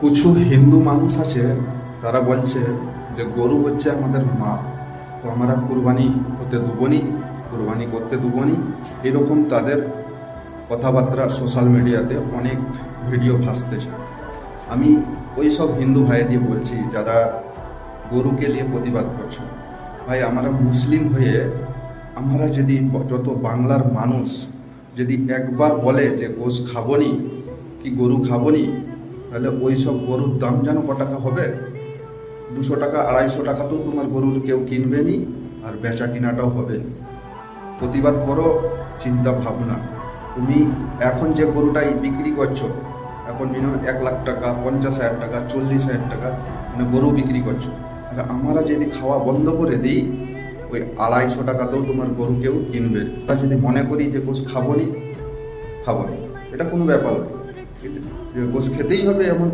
কিছু হিন্দু মানুষ আছে, তারা বলছে যে গরু হচ্ছে আমাদের মা, তো আমরা কুরবানি হতে দেবনি, কুরবানি করতে দেবনি। এরকম তাদের কথাবার্তা সোশ্যাল মিডিয়াতে অনেক ভিডিও ভাসতেছে। আমি ওই সব হিন্দু ভাইদের বলছি যারা গরুকে নিয়ে প্রতিবাদ করছে, ভাই আমরা মুসলিম হয়ে আমরা যদি যত বাংলার মানুষ যদি একবার বলে যে গোশ খাবনি কি গরু খাবনি, তাহলে ওই সব গরুর দাম যেন ক টাকা হবে, 200 টাকা 250 টাকাতেও তোমার গরুর কেউ কিনবে নি, আর বেচা কিনাটাও হবে না। প্রতিবাদ করো, চিন্তা ভাবনা। তুমি এখন যে গরুটাই বিক্রি করছো, এখন মিনিমাম 1,00,000 টাকা, 50,000 টাকা, 40,000 টাকা মানে গরু বিক্রি করছো। আর আমরা যদি খাওয়া বন্ধ করে দিই, ওই 250 টাকাতেও তোমার গরু কেউ কিনবে। আমরা যদি মনে করি যে গোশ খাবো নি, এটা কোনো ব্যাপার নয়। যে গোশ খেতেই হবে এমন